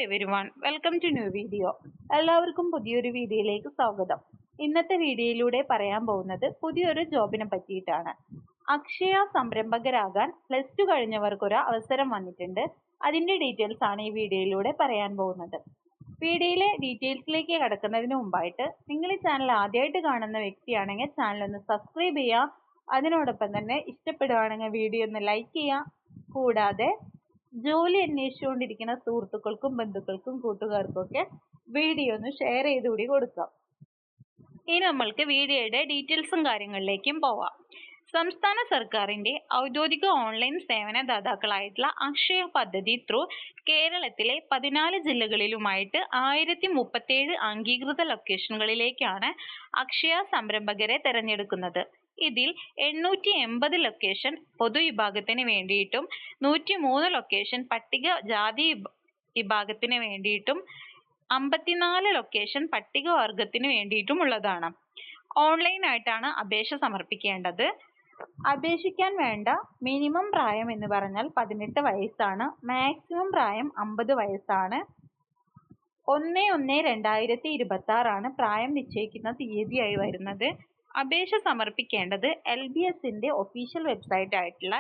Everyone, welcome to new video. എല്ലാവർക്കും പുതിയൊരു വീഡിയോയിലേക്ക് സ്വാഗതം. ഇന്നത്തെ വീഡിയോയിലൂടെ പറയാൻ പോകുന്നത് പുതിയൊരു ജോബിനെ പറ്റിയിട്ടാണ്. അക്ഷയ സംരംഭകരാകാൻ +2 കഴിഞ്ഞവർക്കൊരു അവസരം വന്നിട്ടുണ്ട്. അതിന്റെ ഡീറ്റെയിൽസ് ആണ് ഈ വീഡിയോയിലൂടെ പറയാൻ പോകുന്നത്. വീഡിയോയിലെ ഡീറ്റെയിൽസിലേക്ക് കടക്കുന്നതിന് മുമ്പായിട്ട് നിങ്ങൾ ഈ ചാനൽ ആദ്യമായിട്ട് കാണുന്ന വ്യക്തിയാണെങ്കിൽ ചാനൽ ഒന്ന് സബ്സ്ക്രൈബ് ചെയ്യുക. അതിനോടൊപ്പം തന്നെ ഇഷ്ടപ്പെടുകയാണെങ്കിൽ വീഡിയോ ഒന്ന് ലൈക്ക് ചെയ്യുക. കൂടാതെ ജോലി അന്വേഷിച്ചുകൊണ്ടിരിക്കുന്ന സുഹൃത്തുക്കൾക്കും ബന്ധുക്കൾക്കും കൂട്ടുകാർക്കും ഒക്കെ വീഡിയോ ഒന്ന് ഷെയർ ചെയ്തുകൂടി കൊടുക്കാം. ഇനി നമ്മൾക്ക് വീഡിയോയുടെ ഡീറ്റെയിൽസും കാര്യങ്ങളിലേക്കും പോവാം. സംസ്ഥാന സർക്കാരിന്റെ ഔദ്യോഗിക ഓൺലൈൻ സേവന ദാതാക്കളായിട്ടുള്ള അക്ഷയ പദ്ധതി ത്രൂ കേരളത്തിലെ 14 ജില്ലകളിലുമായിട്ട് 1037 അംഗീകൃത ലൊക്കേഷനുകളിലേക്കാണ് അക്ഷയ സംരംഭകരെ തെരഞ്ഞെടുക്കുന്നത്. ഇതിൽ 880 ലൊക്കേഷൻ പൊതുവിഭാഗത്തിന് വേണ്ടിയിട്ടും 103 ലൊക്കേഷൻ പട്ടിക ജാതി വിഭാഗത്തിന് വേണ്ടിയിട്ടും 54 ലൊക്കേഷൻ പട്ടികവർഗത്തിന് വേണ്ടിയിട്ടും ഉള്ളതാണ്. ഓൺലൈനായിട്ടാണ് അപേക്ഷ സമർപ്പിക്കേണ്ടത്. അപേക്ഷിക്കാൻ വേണ്ട മിനിമം പ്രായം എന്ന് പറഞ്ഞാൽ 18 വയസ്സാണ്. മാക്സിമം പ്രായം 50 വയസ്സാണ്. 1/1/2026 ആണ് പ്രായം നിശ്ചയിക്കുന്ന തീയതിയായി വരുന്നത്. അപേക്ഷ സമർപ്പിക്കേണ്ടത് LBSന്റെ ഒഫീഷ്യൽ വെബ്സൈറ്റ് ആയിട്ടുള്ള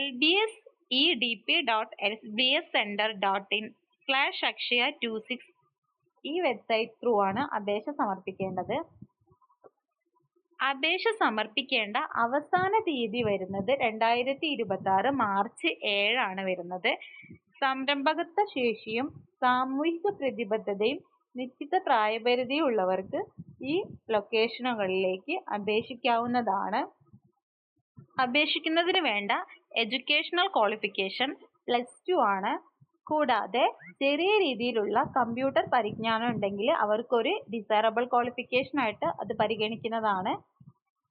lbsedp.sbscenter.in/akshaya26 ഈ വെബ്സൈറ്റ് ത്രൂ ആണ് അപേക്ഷ സമർപ്പിക്കേണ്ടത്. അപേക്ഷ സമർപ്പിക്കേണ്ട അവസാന തീയതി വരുന്നത് 2026 മാർച്ച് 7 ആണ് വരുന്നത്. സംരംഭകത്വ ശേഷിയും സാമൂഹിക പ്രതിബദ്ധതയും നിശ്ചിത പ്രായപരിധിയും ഉള്ളവർക്ക് ഈ ലൊക്കേഷനുകളിലേക്ക് അപേക്ഷിക്കാവുന്നതാണ്. അപേക്ഷിക്കുന്നതിന് വേണ്ട എഡ്യൂക്കേഷണൽ ക്വാളിഫിക്കേഷൻ +2 ആണ്. കൂടാതെ ചെറിയ രീതിയിലുള്ള കമ്പ്യൂട്ടർ പരിജ്ഞാനം ഉണ്ടെങ്കിൽ അവർക്കൊരു ഡിസൈറബിൾ ക്വാളിഫിക്കേഷൻ ആയിട്ട് അത് പരിഗണിക്കുന്നതാണ്.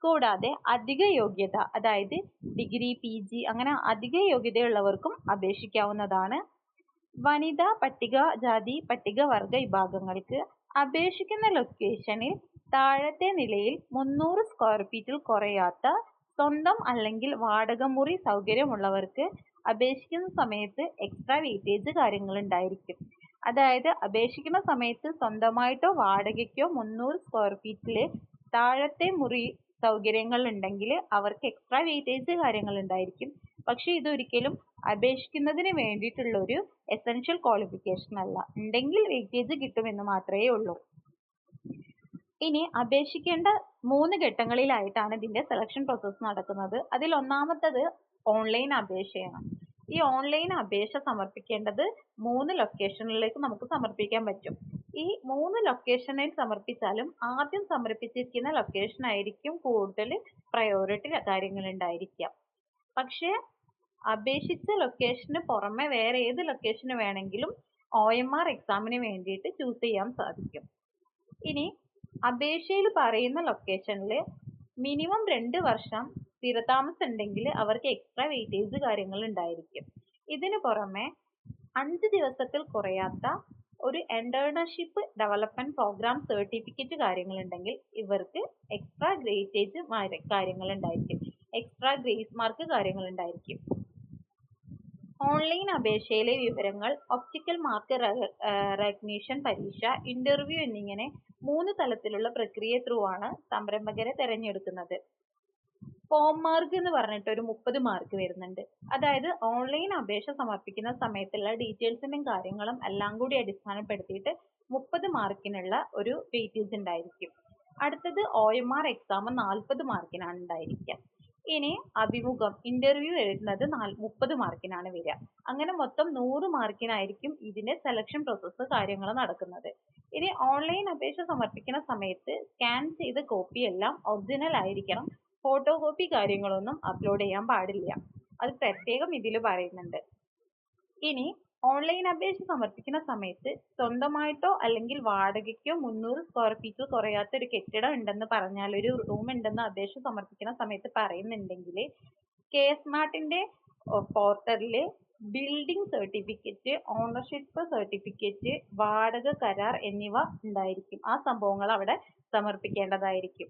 കൂടാതെ അധിക യോഗ്യത, അതായത് ഡിഗ്രി, PG അങ്ങനെ അധിക യോഗ്യതയുള്ളവർക്കും അപേക്ഷിക്കാവുന്നതാണ്. വനിതാ പട്ടികജാതി പട്ടികവർഗ വിഭാഗങ്ങൾക്ക് അപേക്ഷിക്കുന്ന ലൊക്കേഷനിൽ താഴത്തെ നിലയിൽ 300 സ്ക്വയർ ഫീറ്റിൽ കുറയാത്ത സ്വന്തം അല്ലെങ്കിൽ വാടക മുറി സൗകര്യമുള്ളവർക്ക് അപേക്ഷിക്കുന്ന സമയത്ത് എക്സ്ട്രാ വെയിറ്റേജ് കാര്യങ്ങൾ ഉണ്ടായിരിക്കും. അതായത് അപേക്ഷിക്കുന്ന സമയത്ത് സ്വന്തമായിട്ടോ വാടകയ്ക്കോ 300 സ്ക്വയർ ഫീറ്റില് താഴത്തെ മുറി സൗകര്യങ്ങൾ ഉണ്ടെങ്കിൽ അവർക്ക് എക്സ്ട്രാ വെയിറ്റേജ് കാര്യങ്ങൾ ഉണ്ടായിരിക്കും. പക്ഷെ ഇതൊരിക്കലും അപേക്ഷിക്കുന്നതിന് വേണ്ടിയിട്ടുള്ള ഒരു എസെൻഷ്യൽ ക്വാളിഫിക്കേഷൻ അല്ല. ഉണ്ടെങ്കിൽ വെയിറ്റേജ് കിട്ടുമെന്ന് മാത്രമേ ഉള്ളൂ. ഇനി അപേക്ഷിക്കേണ്ട 3 ഘട്ടങ്ങളിലായിട്ടാണ് ഇതിന്റെ സെലക്ഷൻ പ്രോസസ്സ് നടക്കുന്നത്. അതിൽ ഒന്നാമത്തത് ഓൺലൈൻ അപേക്ഷയാണ്. ഈ ഓൺലൈൻ അപേക്ഷ സമർപ്പിക്കേണ്ടത് 3 ലൊക്കേഷനിലേക്ക് നമുക്ക് സമർപ്പിക്കാൻ പറ്റും. ഈ 3 ലൊക്കേഷനിൽ സമർപ്പിച്ചാലും ആദ്യം സമർപ്പിച്ചിരിക്കുന്ന ലൊക്കേഷൻ ആയിരിക്കും കൂടുതൽ പ്രയോറിറ്റി കാര്യങ്ങൾ ഉണ്ടായിരിക്കുക. പക്ഷേ അപേക്ഷിച്ച ലൊക്കേഷന് പുറമെ വേറെ ഏത് ലൊക്കേഷന് വേണമെങ്കിലും OMR എക്സാമിന് വേണ്ടിയിട്ട് ചൂസ് ചെയ്യാൻ സാധിക്കും. ഇനി അപേക്ഷയിൽ പറയുന്ന ലൊക്കേഷനിൽ മിനിമം 2 വർഷം സ്ഥിരതാമസം ഉണ്ടെങ്കിൽ അവർക്ക് എക്സ്ട്രാ വെയിറ്റേജ് കാര്യങ്ങൾ ഉണ്ടായിരിക്കും. ഇതിനു പുറമെ 5 ദിവസത്തിൽ കുറയാത്ത ഒരു എന്റേൺഷിപ്പ് ഡെവലപ്മെന്റ് പ്രോഗ്രാം സർട്ടിഫിക്കറ്റ് കാര്യങ്ങൾ ഉണ്ടെങ്കിൽ ഇവർക്ക് എക്സ്ട്രാ വെയിറ്റേജ് കാര്യങ്ങൾ ഉണ്ടായിരിക്കും. എക്സ്ട്രാ ഗ്രേസ് മാർക്ക് കാര്യങ്ങൾ ഉണ്ടായിരിക്കും. ഓൺലൈൻ അപേക്ഷയിലെ വിവരങ്ങൾ ഒപ്റ്റിക്കൽ മാർക്ക് റെക്കഗ്നിഷൻ പരീക്ഷ, ഇന്റർവ്യൂ എന്നിങ്ങനെ 3 തലത്തിലുള്ള പ്രക്രിയ ത്രൂ ആണ് സംരംഭകരെ തെരഞ്ഞെടുക്കുന്നത്. ഫോം മാർക്ക് എന്ന് പറഞ്ഞിട്ട് ഒരു 30 മാർക്ക് വരുന്നുണ്ട്. അതായത് ഓൺലൈൻ അപേക്ഷ സമർപ്പിക്കുന്ന സമയത്തുള്ള ഡീറ്റെയിൽസിന്റെയും കാര്യങ്ങളും എല്ലാം കൂടി അടിസ്ഥാനപ്പെടുത്തിയിട്ട് 30 മാർക്കിനുള്ള ഒരു വെയിറ്റേജ് ഉണ്ടായിരിക്കും. അടുത്തത് OMR എക്സാം 40 മാർക്കിനാണ് ഉണ്ടായിരിക്കുക. ഇനി അഭിമുഖം ഇന്റർവ്യൂ എഴുതുന്നത് 30 മാർക്കിനാണ് വരിക. അങ്ങനെ മൊത്തം 100 മാർക്കിനായിരിക്കും ഇതിന്റെ സെലക്ഷൻ പ്രോസസ്സ് കാര്യങ്ങൾ നടക്കുന്നത്. ഇനി ഓൺലൈൻ അപേക്ഷ സമർപ്പിക്കുന്ന സമയത്ത് സ്കാൻ ചെയ്ത കോപ്പി എല്ലാം ഒറിജിനൽ ആയിരിക്കണം. ഫോട്ടോ കോപ്പി കാര്യങ്ങളൊന്നും അപ്ലോഡ് ചെയ്യാൻ പാടില്ല. അത് പ്രത്യേകം ഇതിൽ പറയുന്നുണ്ട്. ഇനി ഓൺലൈൻ അപേക്ഷ സമർപ്പിക്കുന്ന സമയത്ത് സ്വന്തമായിട്ടോ അല്ലെങ്കിൽ വാടകയ്ക്കോ 300 സ്ക്വയർ ഫീറ്റ് കുറയാത്ത ഒരു കെട്ടിടം ഉണ്ടെന്ന് പറഞ്ഞാൽ, ഒരു റൂം ഉണ്ടെന്ന് അപേക്ഷ സമർപ്പിക്കുന്ന സമയത്ത് പറയുന്നുണ്ടെങ്കിൽ KSMARTന്റെ പോർട്ടലിൽ ബിൽഡിംഗ് സർട്ടിഫിക്കറ്റ്, ഓണർഷിപ്പ് സർട്ടിഫിക്കറ്റ്, വാടക കരാർ എന്നിവ ഉണ്ടായിരിക്കും. ആ സംഭവങ്ങൾ അവിടെ സമർപ്പിക്കേണ്ടതായിരിക്കും.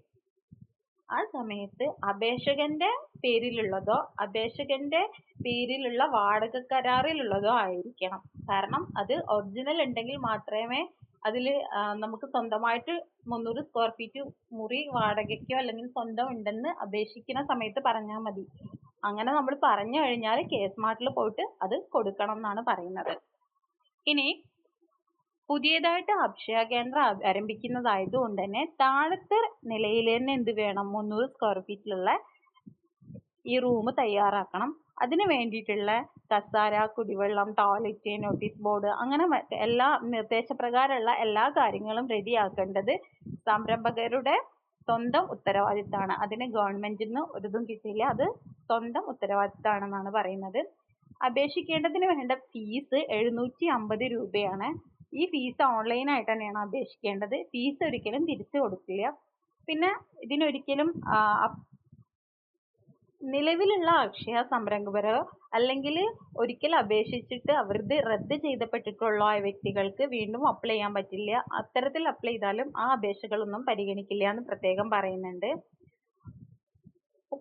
ആ സമയത്ത് അപേക്ഷകന്റെ പേരിലുള്ളതോ അപേക്ഷകന്റെ പേരിലുള്ള വാടക കരാറിലുള്ളതോ ആയിരിക്കണം. കാരണം അത് ഒറിജിനൽ ഉണ്ടെങ്കിൽ മാത്രമേ അതിൽ നമുക്ക് സ്വന്തമായിട്ട് 300 സ്ക്വയർ ഫീറ്റ് മുറി വാടകയ്ക്കോ അല്ലെങ്കിൽ സ്വന്തം ഉണ്ടെന്ന് അപേക്ഷിക്കുന്ന സമയത്ത് പറഞ്ഞാൽ മതി. അങ്ങനെ നമ്മൾ പറഞ്ഞു കഴിഞ്ഞാൽ കെ-സ്മാർട്ടിൽ പോയിട്ട് അത് കൊടുക്കണം എന്നാണ് പറയുന്നത്. ഇനി പുതിയതായിട്ട് അക്ഷയ കേന്ദ്രം ആരംഭിക്കുന്നതായതുകൊണ്ട് തന്നെ താഴത്തെ നിലയിൽ തന്നെ എന്ത് വേണം, 300 സ്ക്വയർ ഫീറ്റിലുള്ള ഈ റൂം തയ്യാറാക്കണം. അതിന് വേണ്ടിയിട്ടുള്ള കസാര, കുടിവെള്ളം, ടോയ്ലറ്റ്, നോട്ടീസ് ബോർഡ് അങ്ങനെ എല്ലാ നിർദ്ദേശപ്രകാരമുള്ള എല്ലാ കാര്യങ്ങളും റെഡിയാക്കേണ്ടത് സംരംഭകരുടെ സ്വന്തം ഉത്തരവാദിത്തമാണ്. അതിന് ഗവൺമെന്റിൽ നിന്ന് ഒരിതും കിട്ടില്ല, അത് സ്വന്തം ഉത്തരവാദിത്തമാണെന്നാണ് പറയുന്നത്. അപേക്ഷിക്കേണ്ടതിന് വേണ്ട ഫീസ് 750 രൂപയാണ്. ഈ ഫീസ് ഓൺലൈനായിട്ട് തന്നെയാണ് അപേക്ഷിക്കേണ്ടത്. ഫീസ് ഒരിക്കലും തിരിച്ചു കൊടുക്കില്ല. പിന്നെ ഇതിനൊരിക്കലും നിലവിലുള്ള അക്ഷയ സംരംഭകരോ അല്ലെങ്കിൽ ഒരിക്കൽ അപേക്ഷിച്ചിട്ട് അവരുടെ റദ്ദ് ചെയ്യപ്പെട്ടിട്ടുള്ള വ്യക്തികൾക്ക് വീണ്ടും അപ്ലൈ ചെയ്യാൻ പറ്റില്ല. അത്തരത്തിൽ അപ്ലൈ ചെയ്താലും ആ അപേക്ഷകളൊന്നും പരിഗണിക്കില്ല എന്ന് പ്രത്യേകം പറയുന്നുണ്ട്.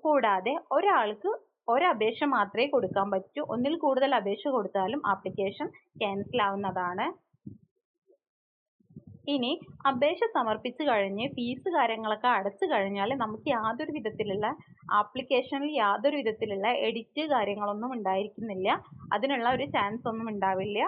കൂടാതെ ഒരാൾക്ക് ഒരപേക്ഷ മാത്രമേ കൊടുക്കാൻ പറ്റൂ. ഒന്നിൽ കൂടുതൽ അപേക്ഷ കൊടുത്താലും ആപ്ലിക്കേഷൻ ക്യാൻസൽ ആവുന്നതാണ്. ഇനി അപേക്ഷ സമർപ്പിച്ചു കഴിഞ്ഞ് ഫീസ് കാര്യങ്ങളൊക്കെ അടച്ചു കഴിഞ്ഞാൽ നമുക്ക് യാതൊരു വിധത്തിലുള്ള ആപ്ലിക്കേഷനിൽ യാതൊരു വിധത്തിലുള്ള എഡിറ്റ് കാര്യങ്ങളൊന്നും ഉണ്ടായിരിക്കുന്നില്ല. അതിനുള്ള ഒരു ചാൻസ് ഒന്നും ഉണ്ടാവില്ല.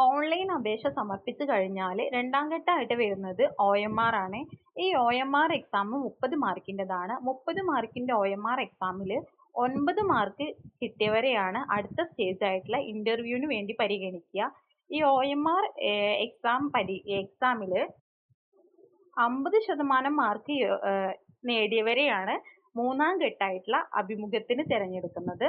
ഓൺലൈൻ അപേക്ഷ സമർപ്പിച്ചു കഴിഞ്ഞാൽ രണ്ടാം ഘട്ടമായിട്ട് വരുന്നത് OMR ആണ്. ഈ OMR എക്സാം 30 മാർക്കിൻ്റെതാണ്. 30 മാർക്കിൻ്റെ OMR എക്സാമിൽ 9 മാർക്ക് കിട്ടിയവരെയാണ് അടുത്ത സ്റ്റേജ് ആയിട്ടുള്ള ഇന്റർവ്യൂവിന് വേണ്ടി പരിഗണിക്കുക. ഈ OMR എക്സാമിൽ 50% മാർക്ക് നേടിയവരെയാണ് മൂന്നാം ഘട്ടമായിട്ടുള്ള അഭിമുഖത്തിന് തിരഞ്ഞെടുക്കുന്നത്.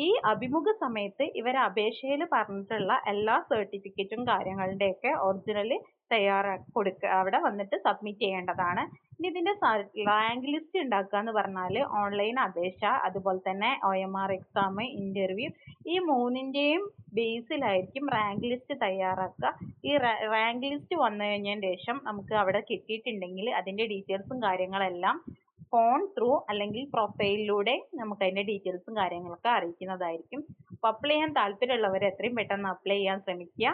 ഈ അഭിമുഖ സമയത്ത് ഇവർ അപേക്ഷയിൽ പറഞ്ഞിട്ടുള്ള എല്ലാ സർട്ടിഫിക്കറ്റും കാര്യങ്ങളുടെയൊക്കെ ഒറിജിനൽ തയ്യാറാക്കി അവിടെ വന്നിട്ട് സബ്മിറ്റ് ചെയ്യേണ്ടതാണ്. ഇനി ഇതിൻ്റെ റാങ്ക് ലിസ്റ്റ് ഉണ്ടാക്കുക എന്ന് പറഞ്ഞാൽ ഓൺലൈൻ അപേക്ഷ, അതുപോലെ തന്നെ OMR എക്സാം, ഇൻ്റർവ്യൂ, ഈ മൂന്നിൻ്റെയും ബേസിലായിരിക്കും റാങ്ക് ലിസ്റ്റ് തയ്യാറാക്കുക. ഈ റാങ്ക് ലിസ്റ്റ് വന്നു കഴിഞ്ഞതിന് ശേഷം നമുക്ക് അവിടെ കിട്ടിയിട്ടുണ്ടെങ്കിൽ അതിൻ്റെ ഡീറ്റെയിൽസും കാര്യങ്ങളെല്ലാം ഫോൺ ത്രൂ അല്ലെങ്കിൽ പ്രൊഫൈലിലൂടെ നമുക്ക് അതിൻ്റെ ഡീറ്റെയിൽസും കാര്യങ്ങളൊക്കെ അറിയിക്കുന്നതായിരിക്കും. അപ്പോൾ അപ്ലൈ ചെയ്യാൻ താല്പര്യമുള്ളവർ എത്രയും പെട്ടെന്ന് അപ്ലൈ ചെയ്യാൻ ശ്രമിക്കുക.